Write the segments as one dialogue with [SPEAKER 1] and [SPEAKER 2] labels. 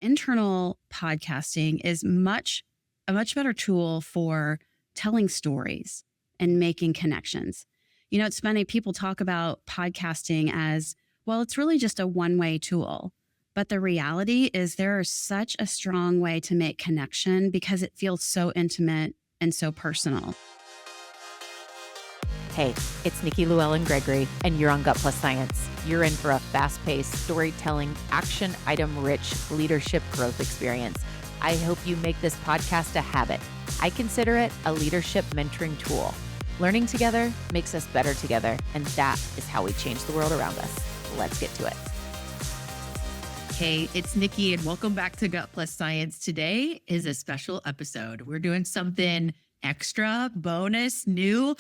[SPEAKER 1] internal podcasting is a much better tool for telling stories and making connections. You know, it's funny, people talk about podcasting as, well, it's really just a one-way tool. But the reality is there is such a strong way to make connection because it feels so intimate and so personal.
[SPEAKER 2] Hey, it's Nikki, Llewellyn Gregory, and you're on Gut+Science. You're in for a fast-paced, storytelling, action item-rich leadership growth experience. I hope you make this podcast a habit. I consider it a leadership mentoring tool. Learning together makes us better together, and that is how we change the world around us. Let's get to it.
[SPEAKER 3] Hey, it's Nikki, and welcome back to Gut+Science. Today is a special episode. We're doing something extra, bonus, new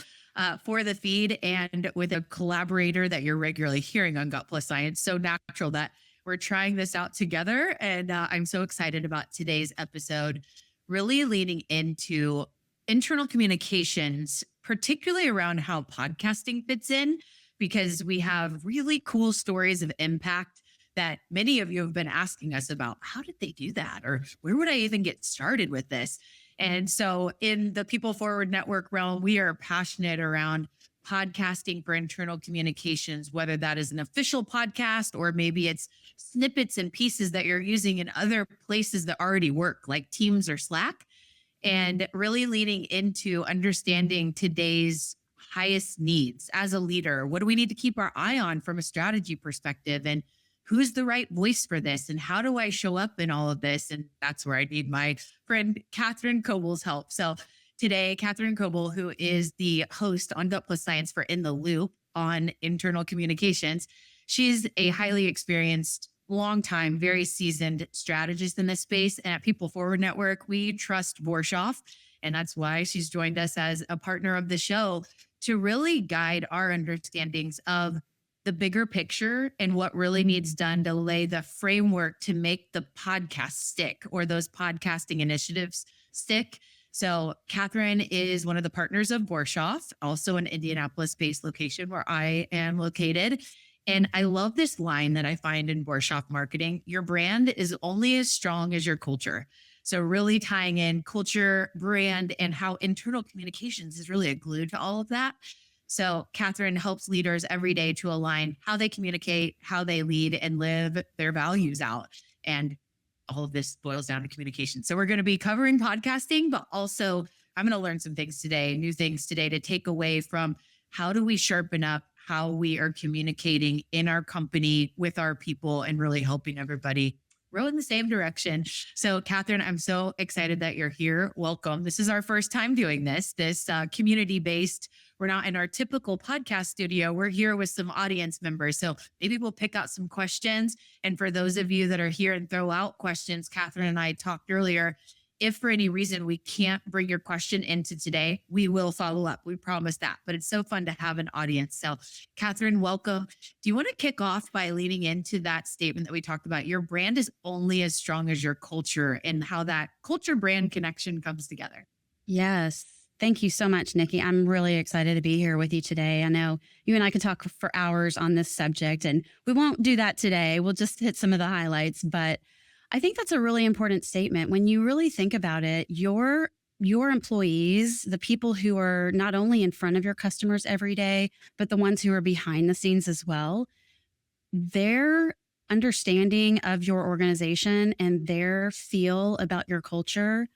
[SPEAKER 3] for the feed, and with a collaborator that you're regularly hearing on Gut+Science. So natural that we're trying this out together, and I'm so excited about today's episode, really leaning into internal communications, particularly around how podcasting fits in, because we have really cool stories of impact that many of you have been asking us about. How did they do that? Or where would I even get started with this? And so in the People Forward Network realm, we are passionate around podcasting for internal communications, whether that is an official podcast or maybe it's snippets and pieces that you're using in other places that already work, like Teams or Slack, and really leaning into understanding today's highest needs as a leader. What do we need to keep our eye on from a strategy perspective? And who's the right voice for this? And how do I show up in all of this? And that's where I need my friend Katherine Coble's help. So today, Katherine Coble, who is the host on Gut+Science for In the Loop on internal communications, she's a highly experienced, long time, very seasoned strategist in this space. And at People Forward Network, we trust Borshoff. And that's why she's joined us as a partner of the show to really guide our understandings of the bigger picture and what really needs done to lay the framework to make the podcast stick or those podcasting initiatives stick. So Katherine is one of the partners of Borshoff, also an Indianapolis-based location where I am located. And I love this line that I find in Borshoff marketing: your brand is only as strong as your culture. So really tying in culture, brand, and how internal communications is really a glue to all of that. So Katherine helps leaders every day to align how they communicate, how they lead, and live their values out. And all of this boils down to communication. So we're going to be covering podcasting, but also I'm going to learn some things today, new things today to take away from how do we sharpen up how we are communicating in our company with our people and really helping everybody row in the same direction. So Katherine, I'm so excited that you're here. Welcome. This is our first time doing this community-based. We're not in our typical podcast studio. We're here with some audience members. So maybe we'll pick out some questions. And for those of you that are here and throw out questions, Katherine and I talked earlier, if for any reason we can't bring your question into today, we will follow up. We promise that. But it's so fun to have an audience. So Katherine, welcome. Do you want to kick off by leaning into that statement that we talked about? Your brand is only as strong as your culture, and how that culture brand connection comes together.
[SPEAKER 1] Yes. Thank you so much, Nikki. I'm really excited to be here with you today. I know you and I could talk for hours on this subject, and we won't do that today. We'll just hit some of the highlights, but I think that's a really important statement. When you really think about it, your employees, the people who are not only in front of your customers every day, but the ones who are behind the scenes as well, their understanding of your organization and their feel about your culture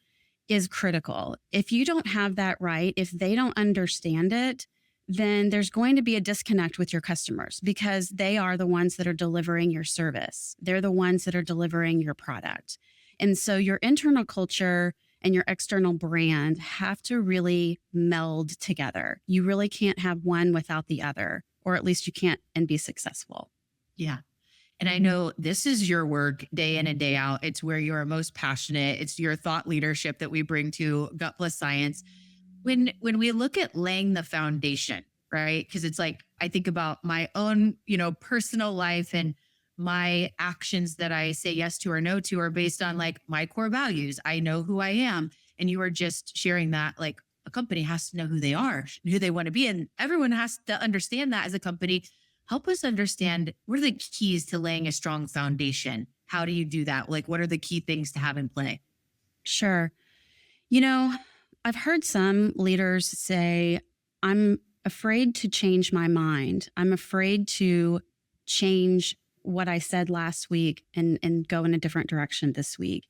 [SPEAKER 1] is critical. If you don't have that right, if they don't understand it, then there's going to be a disconnect with your customers because they are the ones that are delivering your service. They're the ones that are delivering your product. And so your internal culture and your external brand have to really meld together. You really can't have one without the other, or at least you can't and be successful.
[SPEAKER 3] Yeah. And I know this is your work day in and day out. It's where you're most passionate. It's your thought leadership that we bring to Gut+Science. When we look at laying the foundation, right? Because it's like, I think about my own, personal life, and my actions that I say yes to or no to are based on like my core values. I know who I am. And you are just sharing that, like, a company has to know who they are and who they want to be. And everyone has to understand that as a company. Help us understand what are the keys to laying a strong foundation? How do you do that? Like, what are the key things to have in play?
[SPEAKER 1] Sure. You know, I've heard some leaders say, I'm afraid to change my mind. I'm afraid to change what I said last week and go in a different direction this week.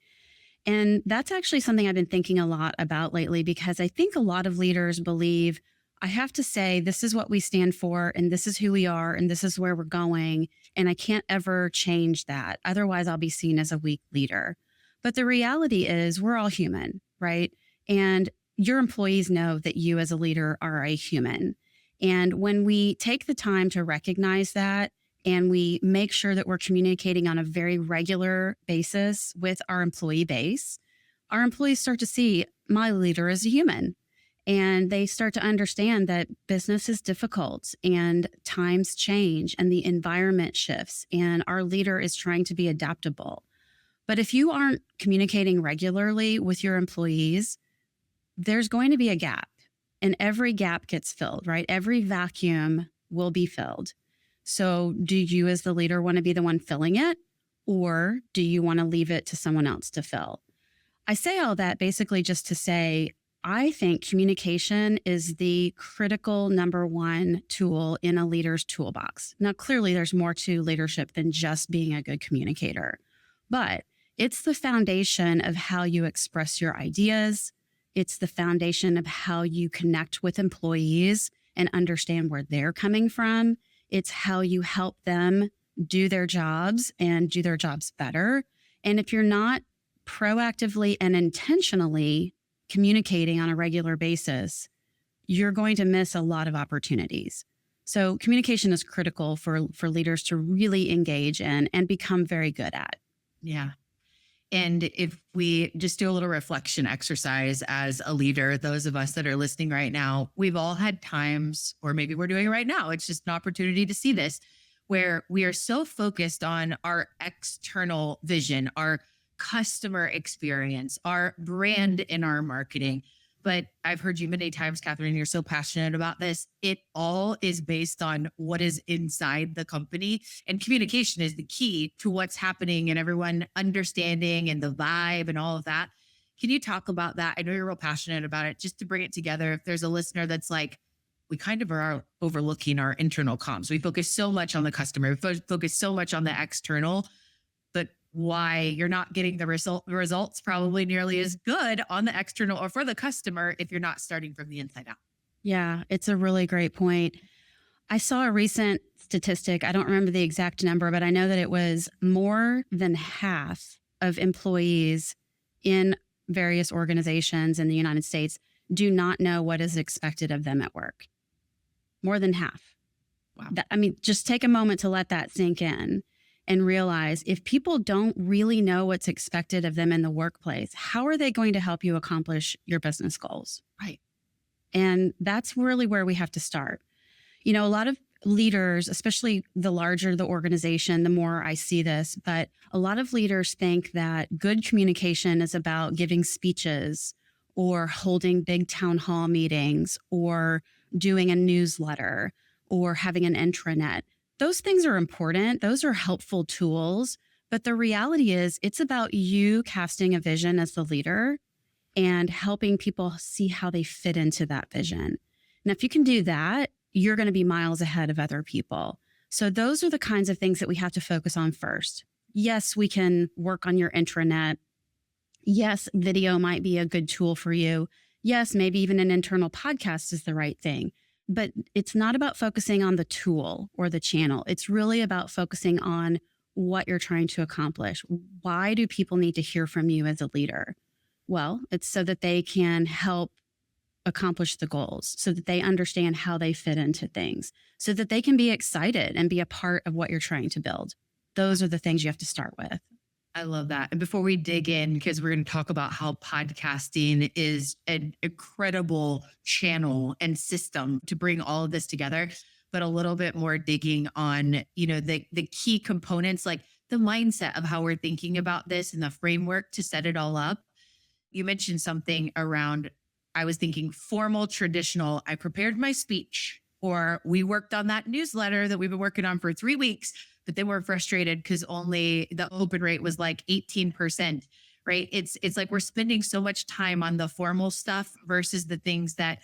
[SPEAKER 1] And that's actually something I've been thinking a lot about lately because I think a lot of leaders believe I have to say, this is what we stand for, and this is who we are, and this is where we're going. And I can't ever change that. Otherwise, I'll be seen as a weak leader. But the reality is, we're all human, right? And your employees know that you as a leader are a human. And when we take the time to recognize that, and we make sure that we're communicating on a very regular basis with our employee base, our employees start to see my leader as a human. And they start to understand that business is difficult and times change and the environment shifts, and our leader is trying to be adaptable. But if you aren't communicating regularly with your employees, there's going to be a gap, and every gap gets filled, right? Every vacuum will be filled. So do you as the leader want to be the one filling it, or do you want to leave it to someone else to fill? I say all that basically just to say, I think communication is the critical number one tool in a leader's toolbox. Now, clearly there's more to leadership than just being a good communicator, but it's the foundation of how you express your ideas. It's the foundation of how you connect with employees and understand where they're coming from. It's how you help them do their jobs and do their jobs better. And if you're not proactively and intentionally communicating on a regular basis, you're going to miss a lot of opportunities. So communication is critical for leaders to really engage in and become very good at.
[SPEAKER 3] Yeah. And if we just do a little reflection exercise as a leader, those of us that are listening right now, we've all had times, or maybe we're doing it right now, it's just an opportunity to see this, where we are so focused on our external vision, our customer experience, our brand in our marketing. But I've heard you many times, Katherine, you're so passionate about this. It all is based on what is inside the company. And communication is the key to what's happening and everyone understanding and the vibe and all of that. Can you talk about that? I know you're real passionate about it, just to bring it together. If there's a listener that's like, we kind of are overlooking our internal comms. We focus so much on the customer, we focus so much on the external, but why you're not getting the results probably nearly as good on the external or for the customer if you're not starting from the inside out.
[SPEAKER 1] Yeah, it's a really great point. I saw a recent statistic. I don't remember the exact number, but I know that it was more than half of employees in various organizations in the United States do not know what is expected of them at work. More than half.
[SPEAKER 3] Wow.
[SPEAKER 1] I mean, just take a moment to let that sink in and realize if people don't really know what's expected of them in the workplace, how are they going to help you accomplish your business goals?
[SPEAKER 3] Right.
[SPEAKER 1] And that's really where we have to start. You know, a lot of leaders, especially the larger the organization, the more I see this, but a lot of leaders think that good communication is about giving speeches or holding big town hall meetings or doing a newsletter or having an intranet. Those things are important. Those are helpful tools. But the reality is it's about you casting a vision as the leader and helping people see how they fit into that vision. And if you can do that, you're going to be miles ahead of other people. So those are the kinds of things that we have to focus on first. Yes, we can work on your intranet. Yes, video might be a good tool for you. Yes, maybe even an internal podcast is the right thing. But it's not about focusing on the tool or the channel. It's really about focusing on what you're trying to accomplish. Why do people need to hear from you as a leader? Well, it's so that they can help accomplish the goals, so that they understand how they fit into things, so that they can be excited and be a part of what you're trying to build. Those are the things you have to start with.
[SPEAKER 3] I love that. And before we dig in, because we're going to talk about how podcasting is an incredible channel and system to bring all of this together, but a little bit more digging on, you know, the key components, like the mindset of how we're thinking about this and the framework to set it all up. You mentioned something around, I was thinking formal, traditional. I prepared my speech, or we worked on that newsletter that we've been working on for 3 weeks. but then we're frustrated because only the open rate was like 18%, right? It's like we're spending so much time on the formal stuff versus the things that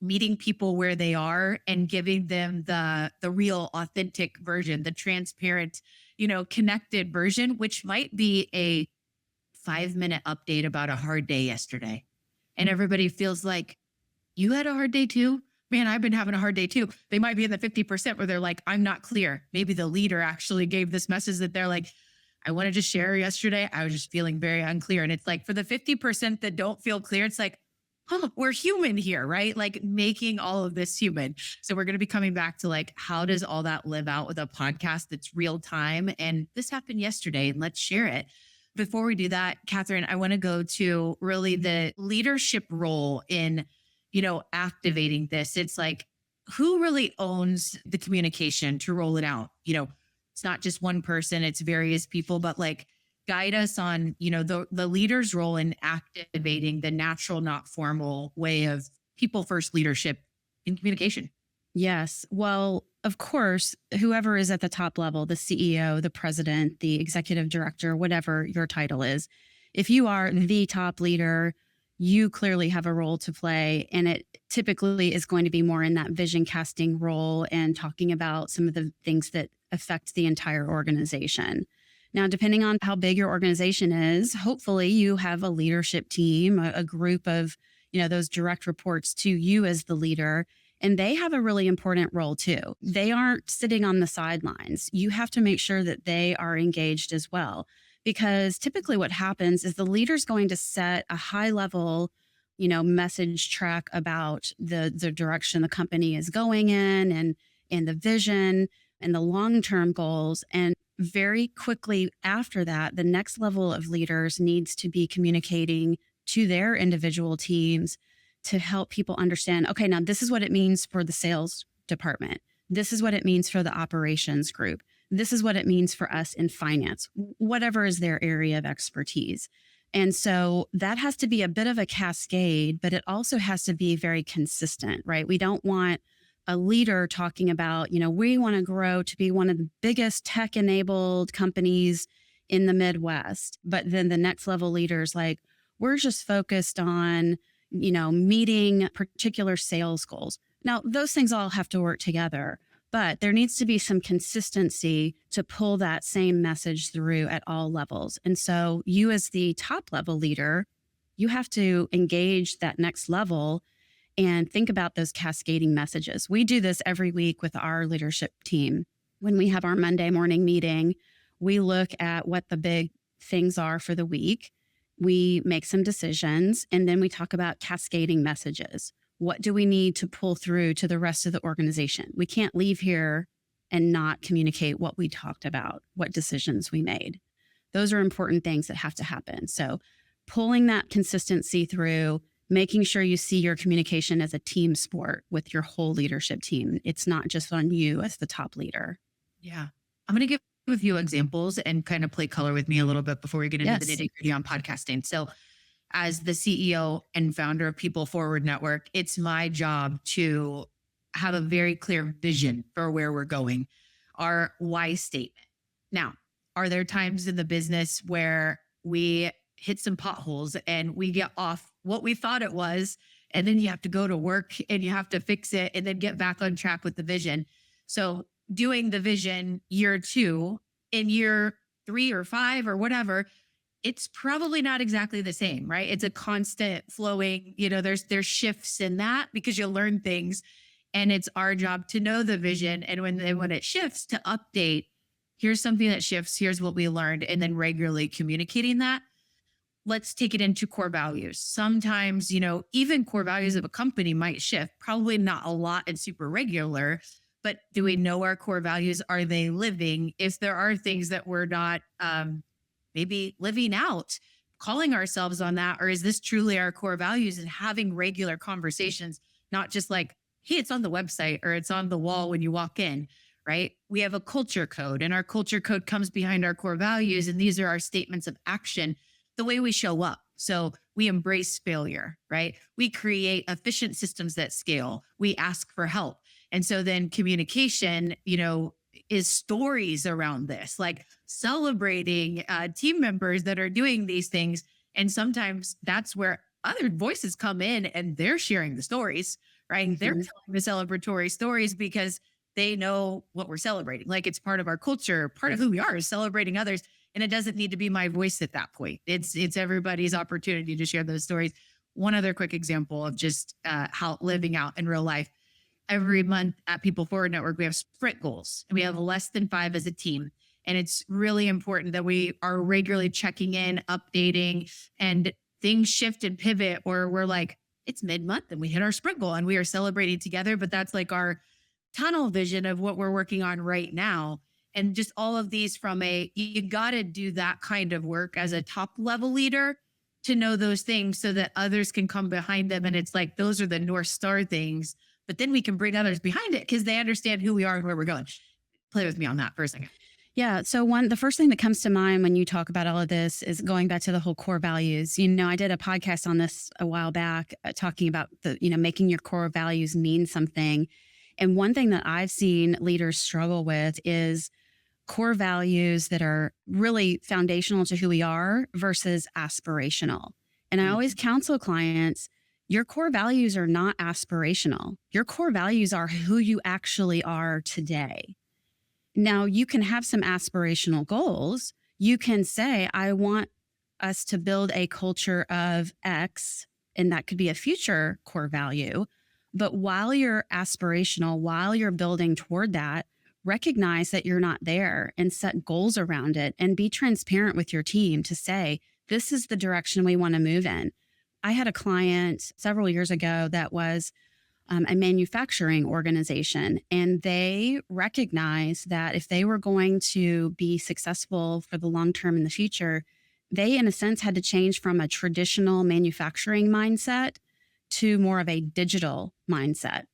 [SPEAKER 3] meeting people where they are and giving them the real authentic version, the transparent, connected version, which might be a 5-minute update about a hard day yesterday. And everybody feels like, you had a hard day too? Man, I've been having a hard day too. They might be in the 50% where they're like, I'm not clear. Maybe the leader actually gave this message that they're like, I wanted to share yesterday. I was just feeling very unclear. And it's like for the 50% that don't feel clear, it's like, huh, we're human here, right? Like making all of this human. So we're going to be coming back to like, how does all that live out with a podcast that's real time? And this happened yesterday and let's share it. Before we do that, Katherine, I want to go to really the leadership role in, activating this. It's like, who really owns the communication to roll it out? It's not just one person, it's various people, but like guide us on, the leader's role in activating the natural, not formal way of people first leadership in communication.
[SPEAKER 1] Yes. Well, of course, whoever is at the top level, the CEO, the president, the executive director, whatever your title is, if you are the top leader, you clearly have a role to play. And it typically is going to be more in that vision casting role and talking about some of the things that affect the entire organization. Now, depending on how big your organization is, hopefully you have a leadership team, a group of, those direct reports to you as the leader. And they have a really important role too. They aren't sitting on the sidelines. You have to make sure that they are engaged as well. Because typically what happens is the leader's going to set a high level, message track about the direction the company is going in and the vision and the long-term goals. And very quickly after that, the next level of leaders needs to be communicating to their individual teams to help people understand, okay, now this is what it means for the sales department. This is what it means for the operations group. This is what it means for us in finance, whatever is their area of expertise. And so that has to be a bit of a cascade, but it also has to be very consistent, right? We don't want a leader talking about, we want to grow to be one of the biggest tech-enabled companies in the Midwest. But then the next level leaders, like, we're just focused on, meeting particular sales goals. Now, those things all have to work together, but there needs to be some consistency to pull that same message through at all levels. And so you as the top level leader, you have to engage that next level and think about those cascading messages. We do this every week with our leadership team. When we have our Monday morning meeting, we look at what the big things are for the week. We make some decisions, and then we talk about cascading messages. What do we need to pull through to the rest of the organization? We can't leave here and not communicate what we talked about, what decisions we made. Those are important things that have to happen. So pulling that consistency through, making sure you see your communication as a team sport with your whole leadership team. It's not just on you as the top leader.
[SPEAKER 3] Yeah. I'm going to give a few examples and kind of play color with me a little bit before we get into
[SPEAKER 1] Yes.
[SPEAKER 3] the nitty gritty on podcasting. So as the CEO and founder of People Forward Network, it's my job to have a very clear vision for where we're going, our why statement. Now, are there times in the business where we hit some potholes and we get off what we thought it was, and then you have to go to work and you have to fix it and then get back on track with the vision? So doing the vision year 2, in year 3 or 5 or whatever, it's probably not exactly the same, right? It's a constant flowing, there's shifts in that because you learn things, and it's our job to know the vision. And when it shifts, to update, here's something that shifts, here's what we learned, and then regularly communicating that. Let's take it into core values. Sometimes, even core values of a company might shift, probably not a lot and super regular, but do we know our core values? Are they living? If there are things that we're not maybe living out, calling ourselves on that, or is this truly our core values? And having regular conversations, not just like, hey, it's on the website or it's on the wall when you walk in, right? We have a culture code, and our culture code comes behind our core values. And these are our statements of action, the way we show up. So we embrace failure, right? We create efficient systems that scale. We ask for help. And so then communication, is stories around this, like celebrating team members that are doing these things. And sometimes that's where other voices come in and they're sharing the stories, right? They're
[SPEAKER 1] Mhm.
[SPEAKER 3] telling the celebratory stories because they know what we're celebrating. Like it's part of our culture, part of who we are is celebrating others. And it doesn't need to be my voice at that point. It's everybody's opportunity to share those stories. One other quick example of just how living out in real life. Every month at People Forward Network, we have sprint goals and we have less than 5 as a team. And it's really important that we are regularly checking in, updating, and things shift and pivot, or we're like, it's mid-month and we hit our sprint goal and we are celebrating together. But that's like our tunnel vision of what we're working on right now. And just all of these from you got to do that kind of work as a top level leader to know those things so that others can come behind them. And it's like, those are the North Star things, but then we can bring others behind it because they understand who we are and where we're going. Play with me on that for a second.
[SPEAKER 1] Yeah. So the first thing that comes to mind when you talk about all of this is going back to the whole core values. I did a podcast on this a while back, talking about making your core values mean something. And one thing that I've seen leaders struggle with is core values that are really foundational to who we are versus aspirational. And I always counsel clients, your core values are not aspirational. Your core values are who you actually are today. Now, you can have some aspirational goals. You can say, I want us to build a culture of X, and that could be a future core value. But while you're aspirational, while you're building toward that, recognize that you're not there and set goals around it and be transparent with your team to say, this is the direction we want to move in. I had a client several years ago that was a manufacturing organization, and they recognized that if they were going to be successful for the long term in the future, they, in a sense, had to change from a traditional manufacturing mindset to more of a digital mindset.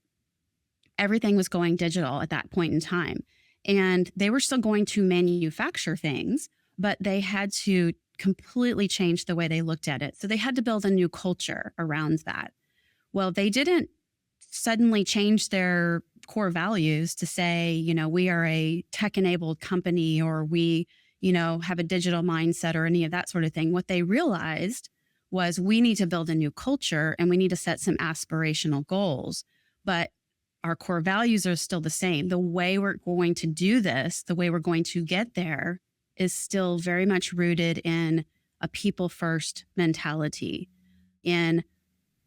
[SPEAKER 1] Everything was going digital at that point in time. And they were still going to manufacture things, but they had to completely change the way they looked at it. So they had to build a new culture around that. Well, they didn't suddenly change their core values to say, we are a tech-enabled company, or we, have a digital mindset, or any of that sort of thing. What they realized was we need to build a new culture and we need to set some aspirational goals. But our core values are still the same. The way we're going to do this, the way we're going to get there, is still very much rooted in a people first mentality, in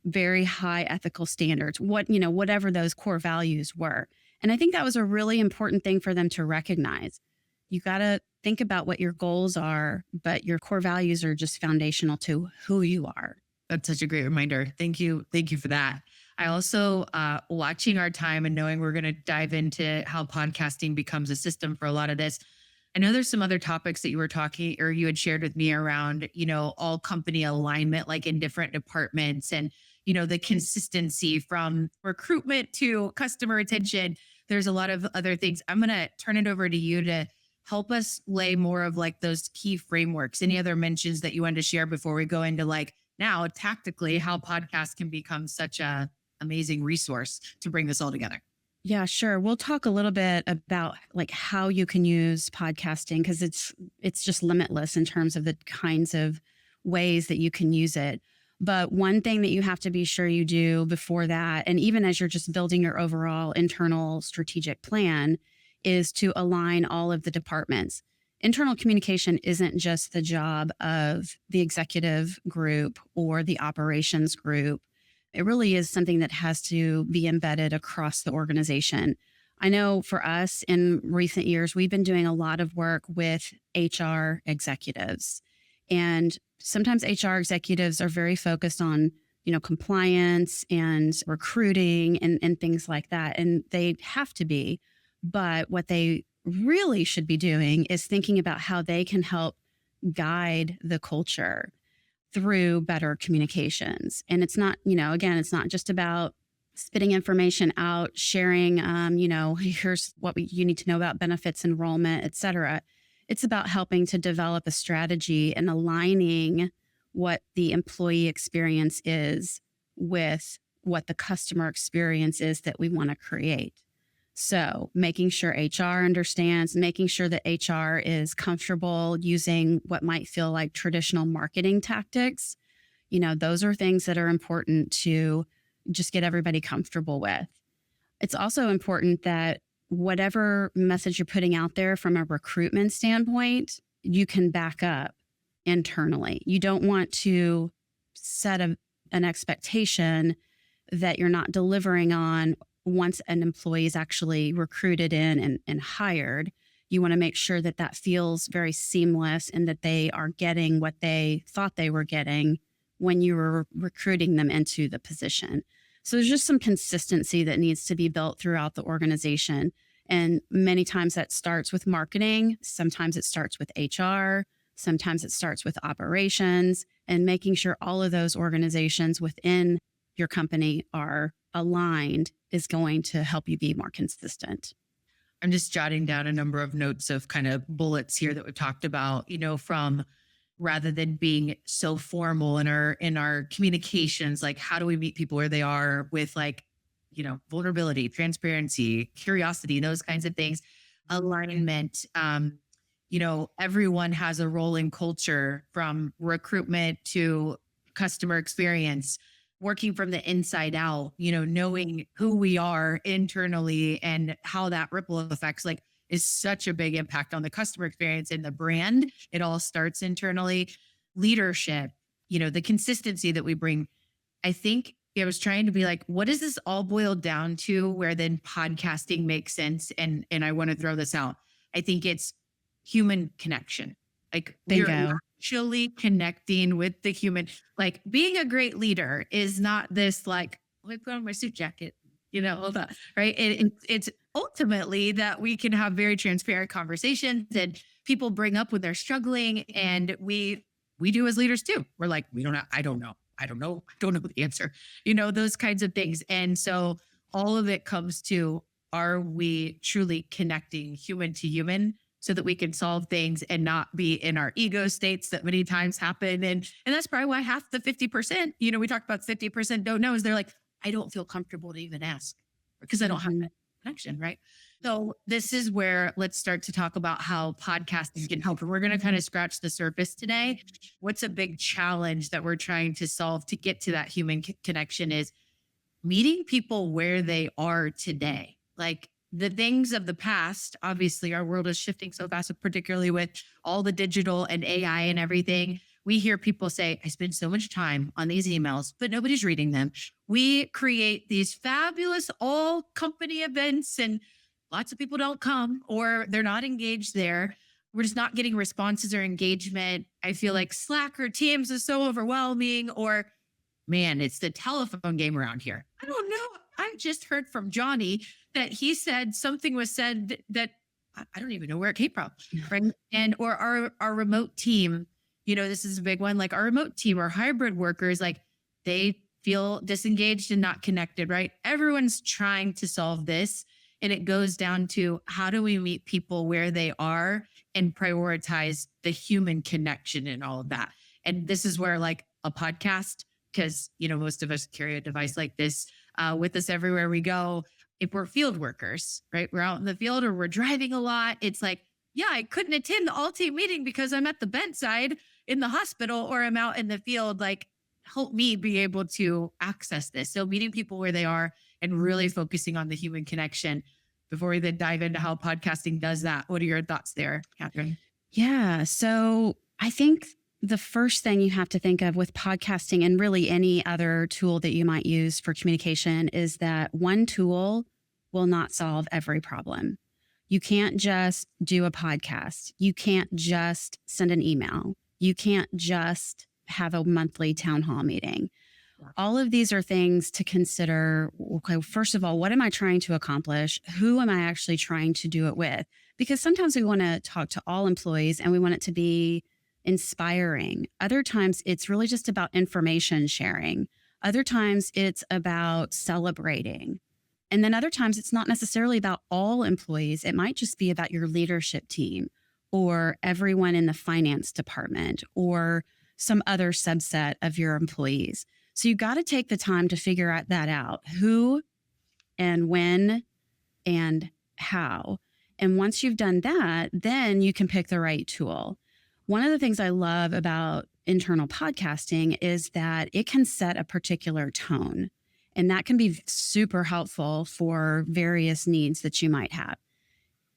[SPEAKER 1] very high ethical standards, whatever those core values were. And I think that was a really important thing for them to recognize. You got to think about what your goals are, but your core values are just foundational to who you are.
[SPEAKER 3] That's such a great reminder. Thank you. Thank you for that. I also, watching our time and knowing we're going to dive into how podcasting becomes a system for a lot of this. I know there's some other topics that you were talking or you had shared with me around, all company alignment, like in different departments, and, the consistency from recruitment to customer retention. There's a lot of other things. I'm going to turn it over to you to help us lay more of like those key frameworks. Any other mentions that you wanted to share before we go into like now tactically how podcasts can become such a amazing resource to bring this all together?
[SPEAKER 1] Yeah, sure. We'll talk a little bit about like how you can use podcasting, because it's just limitless in terms of the kinds of ways that you can use it. But one thing that you have to be sure you do before that, and even as you're just building your overall internal strategic plan, is to align all of the departments. Internal communication isn't just the job of the executive group or the operations group. It really is something that has to be embedded across the organization. I know for us in recent years, we've been doing a lot of work with HR executives. And sometimes HR executives are very focused on, compliance and recruiting and things like that. And they have to be. But what they really should be doing is thinking about how they can help guide the culture through better communications. And it's not, again, it's not just about spitting information out, sharing, here's what you need to know about benefits, enrollment, et cetera. It's about helping to develop a strategy and aligning what the employee experience is with what the customer experience is that we want to create. So making sure HR understands, making sure that HR is comfortable using what might feel like traditional marketing tactics. Those are things that are important to just get everybody comfortable with. It's also important that whatever message you're putting out there from a recruitment standpoint, you can back up internally. You don't want to set an expectation that you're not delivering on once an employee is actually recruited in and hired. You want to make sure that that feels very seamless and that they are getting what they thought they were getting when you were recruiting them into the position. So there's just some consistency that needs to be built throughout the organization. And many times that starts with marketing. Sometimes it starts with HR. Sometimes it starts with operations, and making sure all of those organizations within your company are aligned is going to help you be more consistent.
[SPEAKER 3] I'm just jotting down a number of notes of kind of bullets here that we've talked about, from rather than being so formal in our communications, like how do we meet people where they are with vulnerability, transparency, curiosity, those kinds of things, alignment. Everyone has a role in culture, from recruitment to customer experience, working from the inside out, knowing who we are internally and how that ripple effects is such a big impact on the customer experience and the brand. It all starts internally. Leadership, the consistency that we bring. I think I was trying to be like, what does this all boil down to where then podcasting makes sense? And I want to throw this out. I think it's human connection. We're
[SPEAKER 1] Bingo.
[SPEAKER 3] actually connecting with the human. Being a great leader is not this let me put on my suit jacket, all that, right? It's ultimately that we can have very transparent conversations and people bring up when they're struggling, and we do as leaders too. We're like, I don't know the answer, those kinds of things. And so all of it comes to, are we truly connecting human to human so that we can solve things and not be in our ego states that many times happen? And that's probably why half the 50%, we talked about 50% don't know, is they're like, I don't feel comfortable to even ask because I don't have that connection, right? So this is where let's start to talk about how podcasting can help. And we're going to kind of scratch the surface today. What's a big challenge that we're trying to solve to get to that human connection is meeting people where they are today. The things of the past, obviously our world is shifting so fast, particularly with all the digital and AI and everything. We hear people say, I spend so much time on these emails, but nobody's reading them. We create these fabulous all company events and lots of people don't come or they're not engaged there. We're just not getting responses or engagement. I feel like Slack or Teams is so overwhelming, or man, it's the telephone game around here. I don't know. I just heard from Johnny that he said something was said that I don't even know where it came from. Right. And, or our remote team, this is a big one. Our remote team or hybrid workers, they feel disengaged and not connected, right? Everyone's trying to solve this. And it goes down to, how do we meet people where they are and prioritize the human connection and all of that? And this is where a podcast, because, most of us carry a device like this with us everywhere we go. If we're field workers, right? We're out in the field or we're driving a lot. It's yeah, I couldn't attend the all team meeting because I'm at the bedside in the hospital or I'm out in the field. Help me be able to access this. So meeting people where they are and really focusing on the human connection. Before we then dive into how podcasting does that, what are your thoughts there, Katherine?
[SPEAKER 1] Yeah. So I think the first thing you have to think of with podcasting and really any other tool that you might use for communication is that one tool will not solve every problem. You can't just do a podcast. You can't just send an email. You can't just have a monthly town hall meeting. All of these are things to consider. Okay, first of all, what am I trying to accomplish? Who am I actually trying to do it with? Because sometimes we want to talk to all employees and we want it to be inspiring. Other times it's really just about information sharing. Other times it's about celebrating. And then other times it's not necessarily about all employees. It might just be about your leadership team or everyone in the finance department or some other subset of your employees. So you got to take the time to figure that out. Who and when and how. And once you've done that, then you can pick the right tool. One of the things I love about internal podcasting is that it can set a particular tone. And that can be super helpful for various needs that you might have.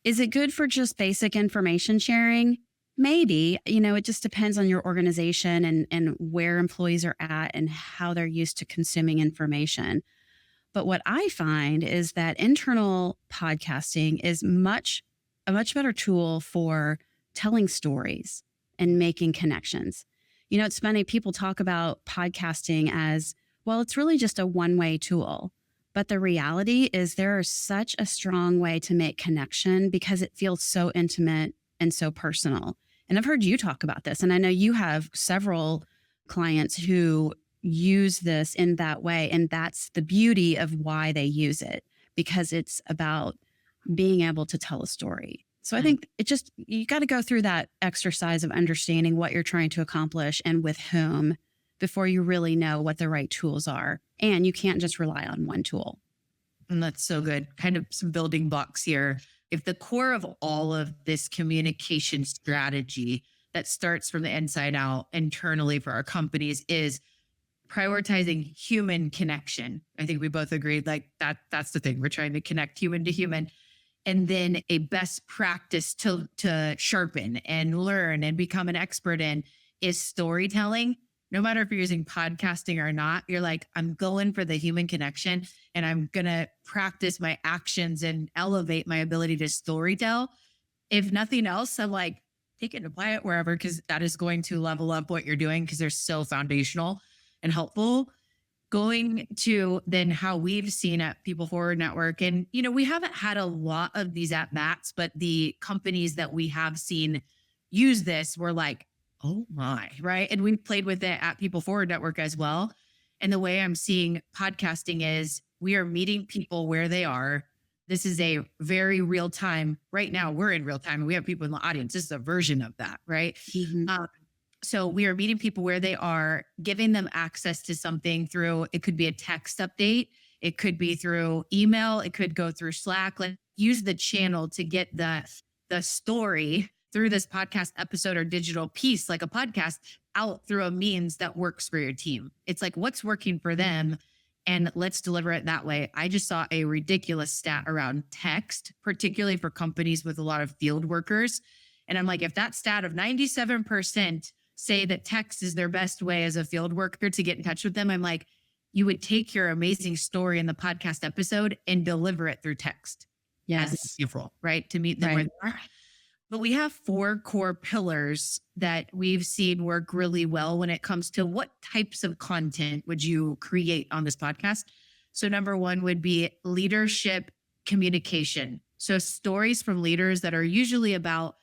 [SPEAKER 1] Is it good for just basic information sharing? Maybe. It just depends on your organization and where employees are at and how they're used to consuming information. But what I find is that internal podcasting is a much better tool for telling stories and making connections. It's funny, people talk about podcasting as, well, it's really just a one-way tool. But the reality is there is such a strong way to make connection because it feels so intimate and so personal. And I've heard you talk about this, and I know you have several clients who use this in that way. And that's the beauty of why they use it, because it's about being able to tell a story. So I think you got to go through that exercise of understanding what you're trying to accomplish and with whom before you really know what the right tools are. And you can't just rely on one tool.
[SPEAKER 3] And that's so good. Kind of some building blocks here. If the core of all of this communication strategy that starts from the inside out internally for our companies is prioritizing human connection. I think we both agreed that's the thing. We're trying to connect human to human. And then a best practice to sharpen and learn and become an expert in is storytelling. No matter if you're using podcasting or not, you're like, I'm going for the human connection and I'm going to practice my actions and elevate my ability to storytell. If nothing else, I'm like, take it and apply it wherever, because that is going to level up what you're doing because they're so foundational and helpful. Going to then how we've seen at People Forward Network. And, we haven't had a lot of these at bats, but the companies that we have seen use this were like, oh my, right? And we've played with it at People Forward Network as well. And the way I'm seeing podcasting is we are meeting people where they are. This is a very real time. Right now, we're in real time and we have people in the audience. This is a version of that, right?
[SPEAKER 1] Mm-hmm.
[SPEAKER 3] So we are meeting people where they are, giving them access to something through, it could be a text update. It could be through email. It could go through Slack. Like, use the channel to get the story through this podcast episode or digital piece, like a podcast, out through a means that works for your team. It's like, what's working for them? And let's deliver it that way. I just saw a ridiculous stat around text, particularly for companies with a lot of field workers. And I'm like, if that stat of 97% say that text is their best way as a field worker to get in touch with them, I'm like, you would take your amazing story in the podcast episode and deliver it through text.
[SPEAKER 1] Yes.
[SPEAKER 3] As beautiful, right? To meet them where they are. But we have 4 core pillars that we've seen work really well when it comes to what types of content would you create on this podcast. So number 1 would be leadership communication. So stories from leaders that are usually about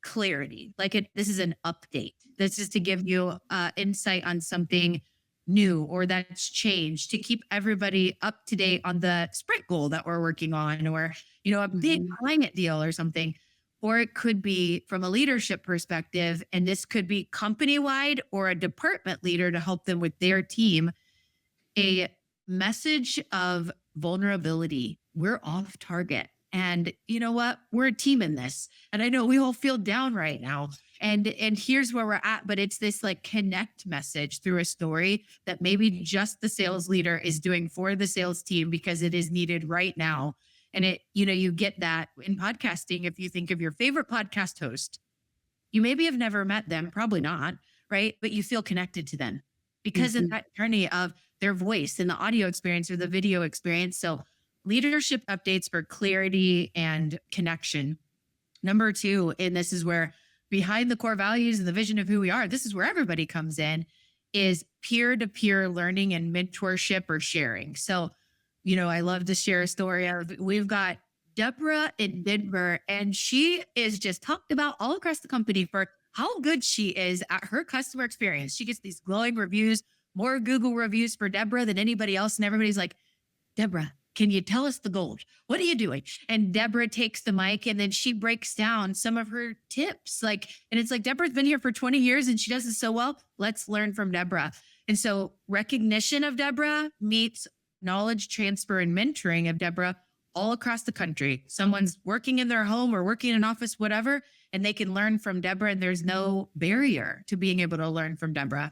[SPEAKER 3] clarity. This is an update. This is to give you insight on something new or that's changed, to keep everybody up to date on the sprint goal that we're working on, or, a big climate deal or something. Or it could be from a leadership perspective, and this could be company-wide or a department leader to help them with their team, a message of vulnerability. We're off target. And you know what? We're a team in this. And I know we all feel down right now. And here's where we're at. But it's this connect message through a story that maybe just the sales leader is doing for the sales team because it is needed right now. And you get that in podcasting. If you think of your favorite podcast host, you maybe have never met them, probably not, right? But you feel connected to them because of that journey of their voice and the audio experience or the video experience. So leadership updates for clarity and connection. Number 2, and this is where behind the core values and the vision of who we are, this is where everybody comes in, is peer-to-peer learning and mentorship or sharing. So, I love to share a story of, we've got Deborah in Denver, and she is just talked about all across the company for how good she is at her customer experience. She gets these glowing reviews, more Google reviews for Deborah than anybody else. And everybody's like, Deborah, can you tell us the gold? What are you doing? And Deborah takes the mic and then she breaks down some of her tips. And it's like, Deborah's been here for 20 years and she does it so well. Let's learn from Deborah. And so recognition of Deborah meets knowledge transfer and mentoring of Deborah all across the country. Someone's working in their home or working in an office, whatever, and they can learn from Deborah, and there's no barrier to being able to learn from Deborah.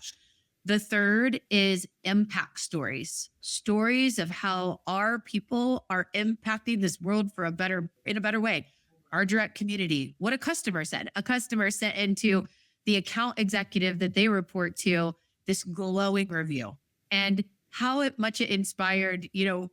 [SPEAKER 3] The third is impact stories, stories of how our people are impacting this world in a better way. Our direct community, what a customer sent into the account executive that they report to this glowing review, and how much it inspired.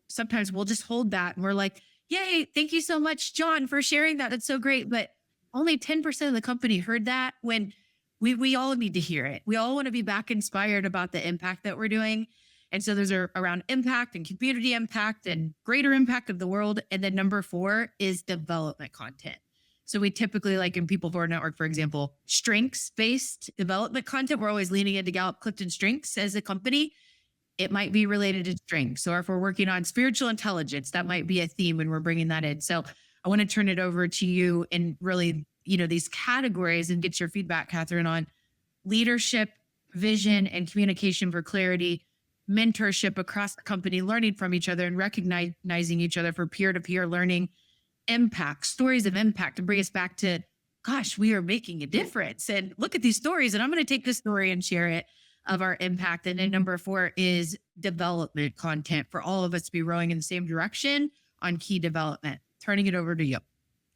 [SPEAKER 3] Sometimes we'll just hold that and we're like, yay, thank you so much, John, for sharing that. That's so great. But only 10% of the company heard that, when we all need to hear it. We all want to be back inspired about the impact that we're doing. And so those are around impact and community impact and greater impact of the world. And then number 4 is development content. So we typically, like in People Forward Network, for example, strengths-based development content. We're always leaning into Gallup Clifton Strengths as a company. It might be related to strengths. Or if we're working on spiritual intelligence, that might be a theme when we're bringing that in. So I want to turn it over to you and really, these categories, and get your feedback, Katherine, on leadership, vision, and communication for clarity, mentorship across the company, learning from each other and recognizing each other for peer-to-peer learning, impact, stories of impact, to bring us back to, gosh, we are making a difference. And look at these stories. And I'm going to take this story and share it of our impact. And then number 4 is development content for all of us to be rowing in the same direction on key development. Turning it over to you.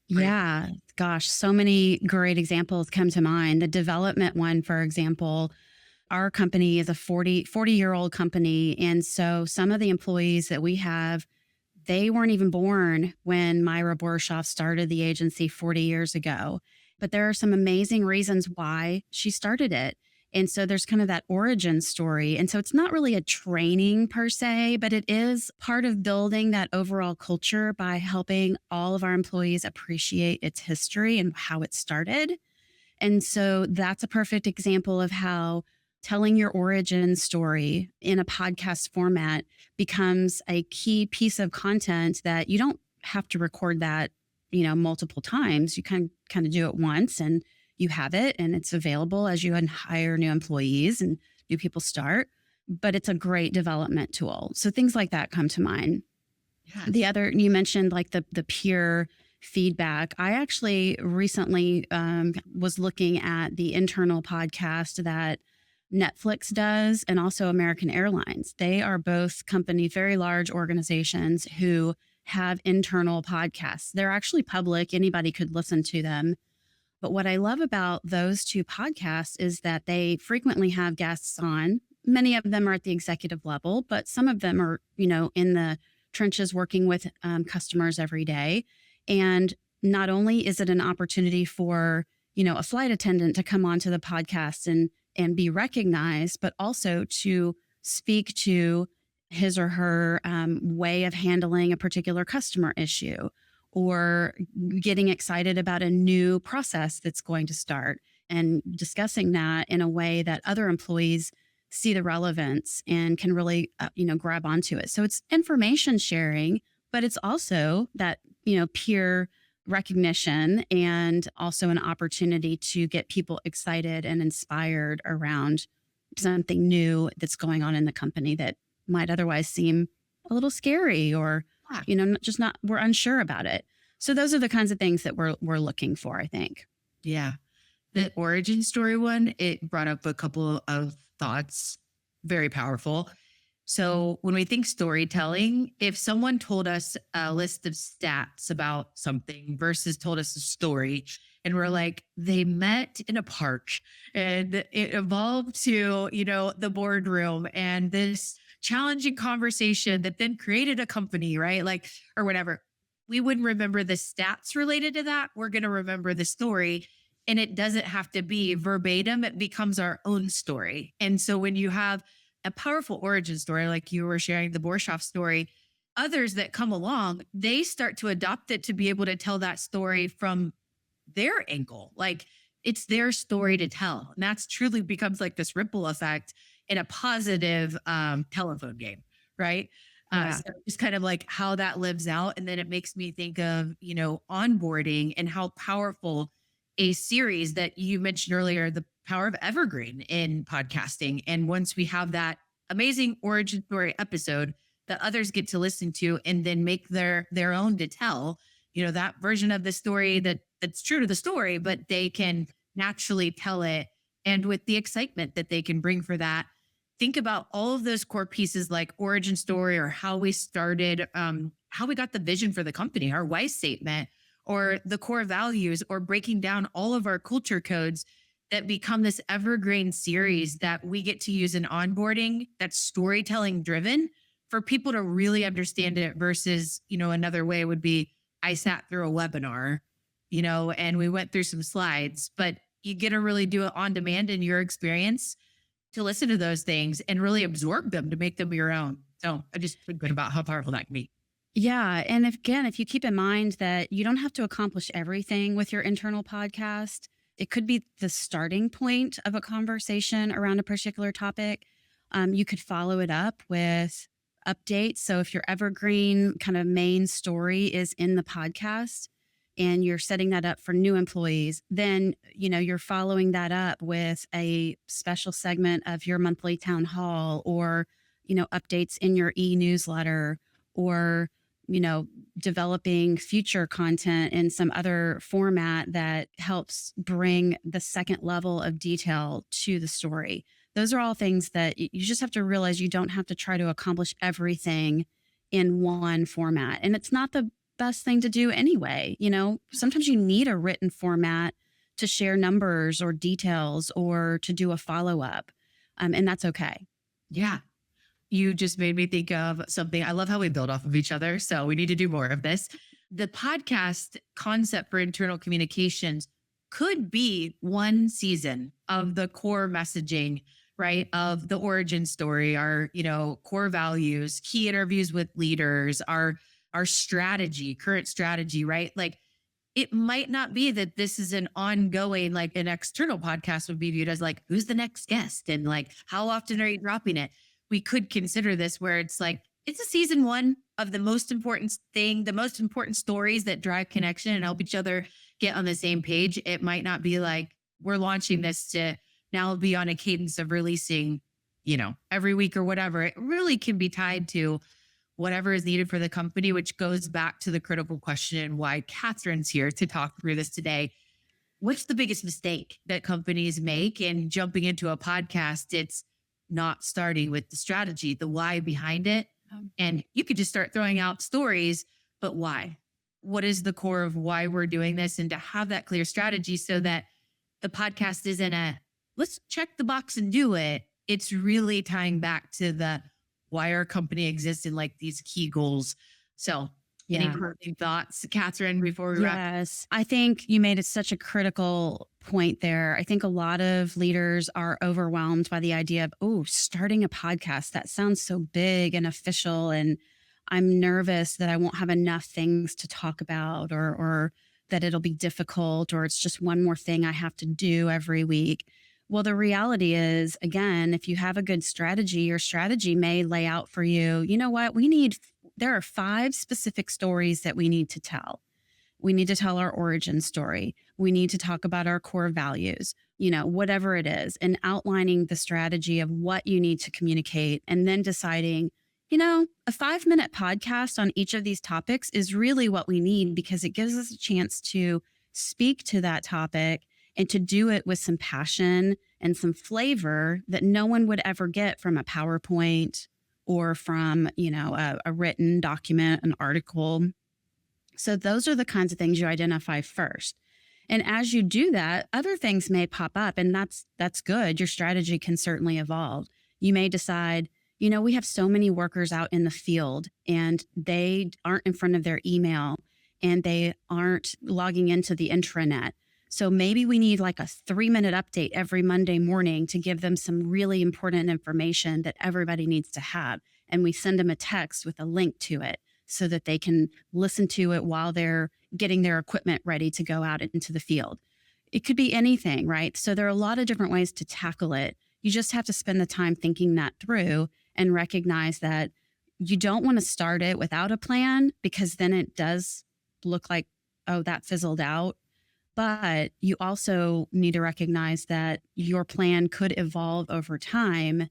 [SPEAKER 1] Yeah, gosh, so many great examples come to mind. The development one, for example, our company is a 40-year-old company. And so some of the employees that we have, they weren't even born when Myra Borshoff started the agency 40 years ago. But there are some amazing reasons why she started it. And so there's kind of that origin story. And so it's not really a training per se, but it is part of building that overall culture by helping all of our employees appreciate its history and how it started. And so that's a perfect example of how telling your origin story in a podcast format becomes a key piece of content that you don't have to record that, multiple times. You kind of do it once and you have it, and it's available as you hire new employees and new people start. But it's a great development tool. So things like that come to mind.
[SPEAKER 3] Yes.
[SPEAKER 1] The other, you mentioned like the peer feedback. I actually recently was looking at the internal podcast that Netflix does, and also American Airlines. They are both very large organizations who have internal podcasts. They're actually public. Anybody could listen to them. But what I love about those 2 podcasts is that they frequently have guests on. Many of them are at the executive level, but some of them are, in the trenches working with customers every day. And not only is it an opportunity for, a flight attendant to come onto the podcast and be recognized, but also to speak to his or her way of handling a particular customer issue, or getting excited about a new process that's going to start, and discussing that in a way that other employees see the relevance and can really, grab onto it. So it's information sharing, but it's also that, peer recognition, and also an opportunity to get people excited and inspired around something new that's going on in the company that might otherwise seem a little scary, or we're unsure about it. So those are the kinds of things that we're looking for, I think.
[SPEAKER 3] Yeah. The origin story one, it brought up a couple of thoughts, very powerful. So when we think storytelling, if someone told us a list of stats about something versus told us a story, and we're like, they met in a park and it evolved to, the boardroom and this challenging conversation that then created a company, right? Like, or whatever. We wouldn't remember the stats related to that. We're going to remember the story, and it doesn't have to be verbatim. It becomes our own story. And so when you have a powerful origin story, like you were sharing the Borshoff story, others that come along, they start to adopt it to be able to tell that story from their angle. Like, it's their story to tell. And that's truly becomes like this ripple effect in a positive telephone game, right? So just kind of like how that lives out. And then it makes me think of, onboarding and how powerful a series that you mentioned earlier, the power of evergreen in podcasting. And once we have that amazing origin story episode, that others get to listen to and then make their own to tell, that version of the story that's true to the story, but they can naturally tell it. And with the excitement that they can bring for that, think about all of those core pieces like origin story or how we started, how we got the vision for the company, our why statement, or the core values, or breaking down all of our culture codes that become this evergreen series that we get to use in onboarding that's storytelling driven for people to really understand it versus, another way would be I sat through a webinar, and we went through some slides, but you get to really do it on demand in your experience to listen to those things and really absorb them to make them your own. So I just feel good about how powerful that can be.
[SPEAKER 1] Yeah. And if you keep in mind that you don't have to accomplish everything with your internal podcast, it could be the starting point of a conversation around a particular topic. You could follow it up with updates. So if your evergreen kind of main story is in the podcast and you're setting that up for new employees, then, you're following that up with a special segment of your monthly town hall or, updates in your e-newsletter or, developing future content in some other format that helps bring the second level of detail to the story. Those are all things that you just have to realize you don't have to try to accomplish everything in one format. And it's not the best thing to do anyway. Sometimes you need a written format to share numbers or details or to do a follow-up. And that's okay.
[SPEAKER 3] Yeah. You just made me think of something. I love how we build off of each other. So we need to do more of this. The podcast concept for internal communications could be one season of the core messaging, right? Of the origin story, our, core values, key interviews with leaders, our strategy, current strategy, right? Like it might not be that this is an ongoing, like an external podcast would be viewed as like, who's the next guest? And like, how often are you dropping it? We could consider this where it's like, it's a season one of the most important thing, the most important stories that drive connection and help each other get on the same page. It might not be like we're launching this to now be on a cadence of releasing, every week or whatever. It really can be tied to whatever is needed for the company, which goes back to the critical question why Katherine's here to talk through this today. What's the biggest mistake that companies make in jumping into a podcast? It's not starting with the strategy, the why behind it. And you could just start throwing out stories, but why? What is the core of why we're doing this? And to have that clear strategy so that the podcast isn't a let's check the box and do it. It's really tying back to the why our company exists and like these key goals. So any closing thoughts, Katherine, before we wrap?
[SPEAKER 1] Yes, I think you made it such a critical point there. I think a lot of leaders are overwhelmed by the idea of, starting a podcast. That sounds so big and official. And I'm nervous that I won't have enough things to talk about or that it'll be difficult or it's just one more thing I have to do every week. Well, the reality is, again, if you have a good strategy, your strategy may lay out for you, you know what, there are 5 specific stories that we need to tell. We need to tell our origin story. We need to talk about our core values, whatever it is, and outlining the strategy of what you need to communicate and then deciding, a 5-minute podcast on each of these topics is really what we need because it gives us a chance to speak to that topic and to do it with some passion and some flavor that no one would ever get from a PowerPoint or from, a written document, an article. So those are the kinds of things you identify first. And as you do that, other things may pop up, and that's good. Your strategy can certainly evolve. You may decide, we have so many workers out in the field and they aren't in front of their email and they aren't logging into the intranet. So maybe we need like a 3-minute update every Monday morning to give them some really important information that everybody needs to have. And we send them a text with a link to it so that they can listen to it while they're getting their equipment ready to go out into the field. It could be anything, right? So there are a lot of different ways to tackle it. You just have to spend the time thinking that through and recognize that you don't want to start it without a plan because then it does look like, oh, that fizzled out. But you also need to recognize that your plan could evolve over time.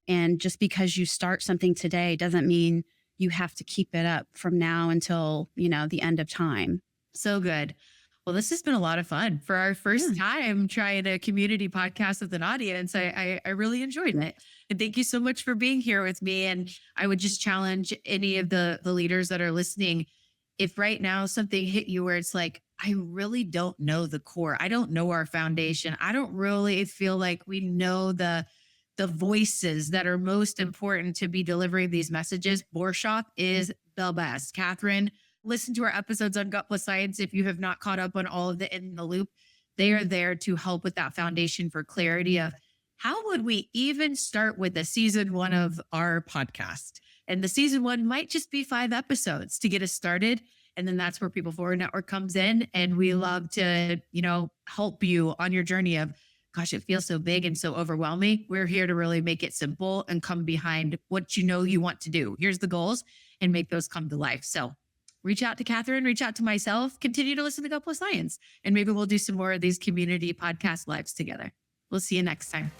[SPEAKER 1] And just because you start something today doesn't mean you have to keep it up from now until, the end of time.
[SPEAKER 3] So good. Well, this has been a lot of fun for our first
[SPEAKER 1] Yeah.
[SPEAKER 3] time trying a community podcast with an audience. I really enjoyed it. And thank you so much for being here with me. And I would just challenge any of the leaders that are listening. If right now something hit you where it's like, I really don't know the core. I don't know our foundation. I don't really feel like we know the voices that are most important to be delivering these messages. Borshoff is the best. Catherine, listen to our episodes on Gut+Science if you have not caught up on all of the In the Loop. They are there to help with that foundation for clarity of how would we even start with the season one of our podcast. And the season one might just be 5 episodes to get us started. And then that's where People Forward Network comes in. And we love to, help you on your journey of, gosh, it feels so big and so overwhelming. We're here to really make it simple and come behind what you want to do. Here's the goals and make those come to life. So reach out to Catherine, reach out to myself, continue to listen to Gut+Science, and maybe we'll do some more of these community podcast lives together. We'll see you next time.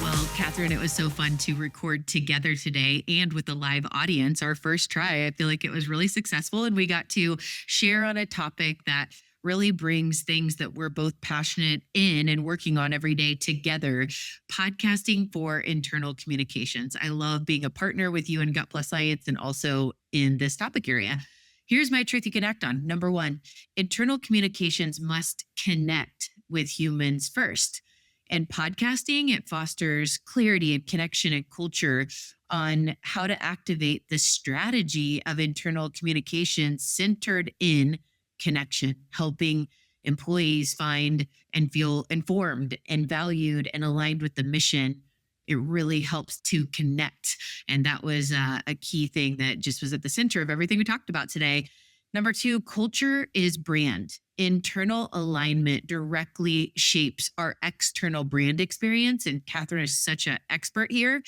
[SPEAKER 3] Well, Catherine, it was so fun to record together today and with a live audience. Our first try, I feel like it was really successful, and we got to share on a topic that really brings things that we're both passionate in and working on every day together. Podcasting for internal communications. I love being a partner with you in Gut+Science and also in this topic area. Here's my truth you can act on. Number 1, internal communications must connect with humans first. And podcasting, it fosters clarity and connection and culture on how to activate the strategy of internal communication centered in connection, helping employees find and feel informed and valued and aligned with the mission. It really helps to connect. And that was a key thing that just was at the center of everything we talked about today. Number 2, culture is brand. Internal alignment directly shapes our external brand experience. And Catherine is such an expert here.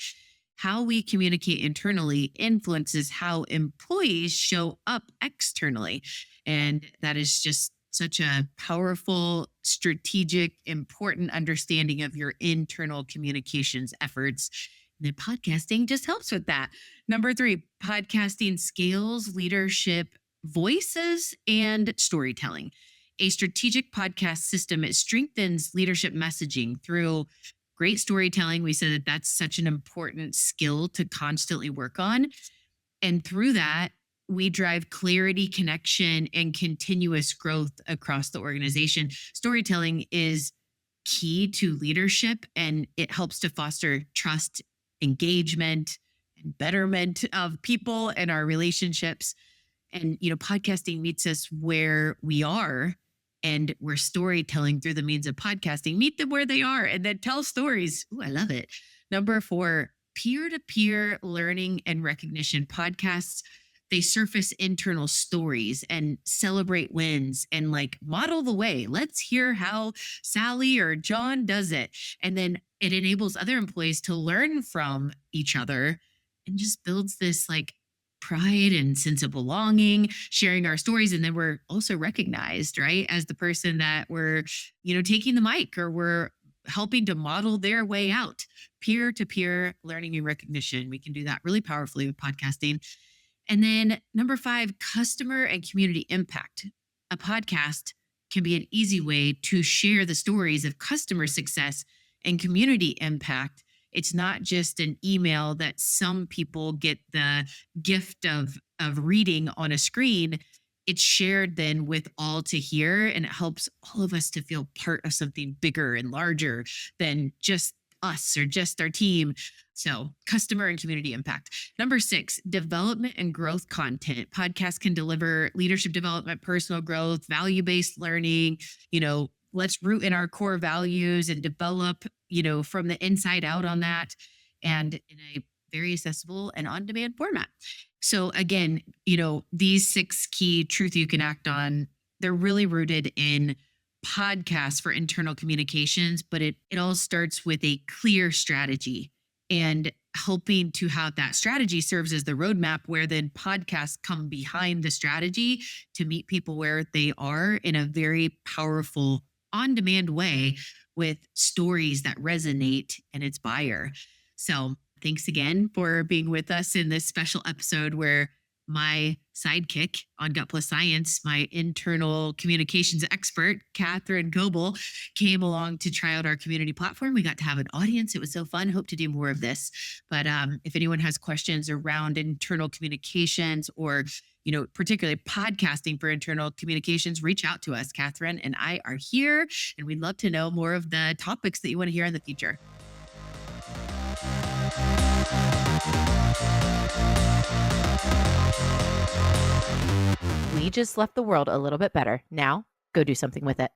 [SPEAKER 3] How we communicate internally influences how employees show up externally. And that is just such a powerful, strategic, important understanding of your internal communications efforts. And then podcasting just helps with that. Number 3, podcasting scales leadership voices and storytelling. A strategic podcast system, it strengthens leadership messaging through great storytelling. We said that that's such an important skill to constantly work on. And through that, we drive clarity, connection, and continuous growth across the organization. Storytelling is key to leadership, and it helps to foster trust, engagement, and betterment of people and our relationships. And, podcasting meets us where we are, and where storytelling through the means of podcasting meet them where they are and then tell stories. Ooh, I love it. Number 4, peer-to-peer learning and recognition podcasts. They surface internal stories and celebrate wins and model the way. Let's hear how Sally or John does it. And then it enables other employees to learn from each other and just builds this pride and sense of belonging, sharing our stories. And then we're also recognized, right, as the person that we're, taking the mic or we're helping to model their way out. Peer-to-peer learning and recognition. We can do that really powerfully with podcasting. And then number 5, customer and community impact. A podcast can be an easy way to share the stories of customer success and community impact. It's not just an email that some people get the gift of reading on a screen. It's shared then with all to hear, and it helps all of us to feel part of something bigger and larger than just us or just our team. So customer and community impact. Number 6, development and growth content. Podcasts can deliver leadership development, personal growth, value-based learning. Let's root in our core values and develop, from the inside out on that, and in a very accessible and on-demand format. So again, these 6 key truth you can act on, they're really rooted in podcasts for internal communications, but it all starts with a clear strategy, and helping to have that strategy serves as the roadmap where then podcasts come behind the strategy to meet people where they are in a very powerful on-demand way with stories that resonate and inspire. So, thanks again for being with us in this special episode where my sidekick on Gut+Science, my internal communications expert, Katherine Coble, came along to try out our community platform. We got to have an audience. It was so fun. Hope to do more of this. But if anyone has questions around internal communications or particularly podcasting for internal communications, reach out to us. Katherine and I are here, and we'd love to know more of the topics that you want to hear in the future.
[SPEAKER 2] We just left the world a little bit better. Now, go do something with it.